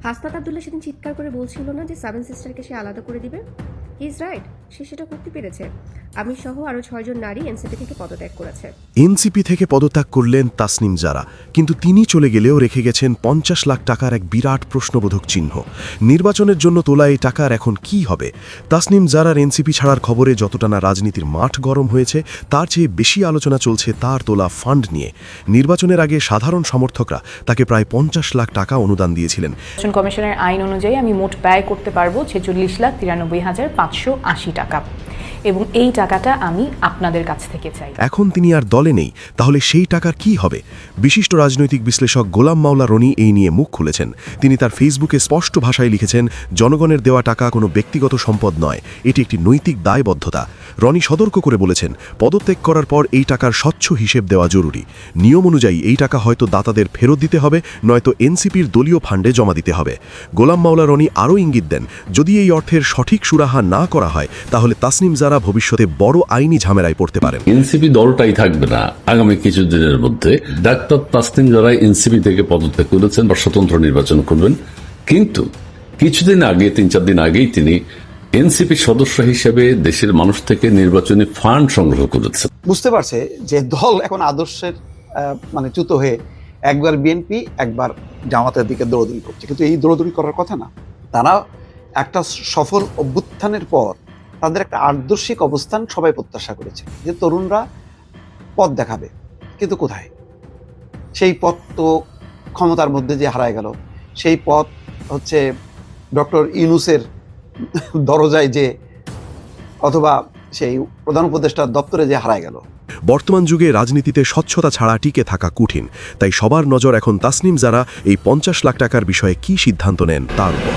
হাসনাত আব্দুল্লাহ সেদিন চিৎকার করে বলছিল না যে 7 সিস্টারকে সে আলাদা করে দিবে। হি ইজ রাইট, সে সেটা করতে পেরেছে। আমি সহ আরও 6 জন নারী এনসিপি থেকে পদত্যাগ করেছে। এনসিপি থেকে পদত্যাগ করলেন তাসনিম জারা, কিন্তু তিনি চলে গেলেও রেখে গেছেন 50 লাখ টাকার এক বিরাট প্রশ্নবোধক চিহ্ন। নির্বাচনের জন্য তোলা এই টাকার এখন কি হবে? তাসনিম জারার এনসিপি ছাড়ার খবরে যতটা না রাজনীতির মাঠ গরম হয়েছে, তার চেয়ে বেশি আলোচনা চলছে তার তোলা ফান্ড নিয়ে। নির্বাচনের আগে সাধারণ সমর্থকরা তাকে প্রায় 50 লাখ টাকা অনুদান দিয়েছিলেন। নির্বাচন কমিশনের আইন অনুযায়ী আমি মোট ব্যয় করতে পারবো 46,93,580 টাকা, এবং এই টাকাটা আমি আপনাদের কাছ থেকে চাই। এখন তিনি আর দলে নেই, তাহলে সেই টাকার কি হবে? বিশিষ্ট রাজনৈতিক বিশ্লেষক গোলাম মাওলা রনি এই নিয়ে মুখ খুলেছেন। তিনি তার ফেসবুকে স্পষ্ট ভাষায় লিখেছেন, জনগণের দেওয়া টাকা কোনো ব্যক্তিগত সম্পদ নয়, এটি একটি নৈতিক দায়বদ্ধতা। রনি সতর্ক করে বলেছেন, পদত্যাগ করার পর এই টাকার স্বচ্ছ হিসেব দেওয়া জরুরি। নিয়ম অনুযায়ী এই টাকা হয়তো দাতাদের ফেরত দিতে হবে, নয়তো এনসিপির দলীয় ফান্ডে জমা দিতে হবে। গোলাম মাওলা রনি আরও ইঙ্গিত দেন, যদি এই অর্থের সঠিক সুরাহা না করা হয়, তাহলে তাসনিম জারা ভবিষ্যতে বড় আইনি ঝামেলায় পড়তে পারেন। এনসিপি দলটাই থাকবে না আগামী কিছুদিনের মধ্যে। ডাক্তার তাসনিম জারা এনসিপি থেকে পদত্যাগ করেছেন বা স্বতন্ত্র নির্বাচন করবেন, কিন্তু কিছুদিন আগে 3-4 দিন আগেই তিনি এনসিপি সদস্য হিসেবে দেশের মানুষ থেকে নির্বাচনী ফান্ড সংগ্রহ করেছেন। বুঝতে পারছে যে দল এখন আদর্শের চ্যুত হয়ে একবার বিএনপি একবার জামাতের দিকে দৌড়দৌড়ি করছে, কিন্তু এই দৌড়দৌড়ি করার কথা না। তারা একটা সফল অভ্যুত্থানের পর তাদের একটা আদর্শিক অবস্থান সবাই প্রত্যাশা করেছে যে তরুণরা পথ দেখাবে, কিন্তু কোথায়? সেই পথ তো ক্ষমতার মধ্যে যে হারায় গেল। সেই পথ হচ্ছে ডক্টর ইউনূসের দরজায় যে, অথবা সেই প্রধান উপদেষ্টার দপ্তরে যে হারায় গেল। বর্তমান যুগে রাজনীতিতে স্বচ্ছতা ছাড়া টিকে থাকা কঠিন, তাই সবার নজর এখন তাসনিম জারা এই 50 লাখ টাকার বিষয়ে কি সিদ্ধান্ত নেন তার উপর।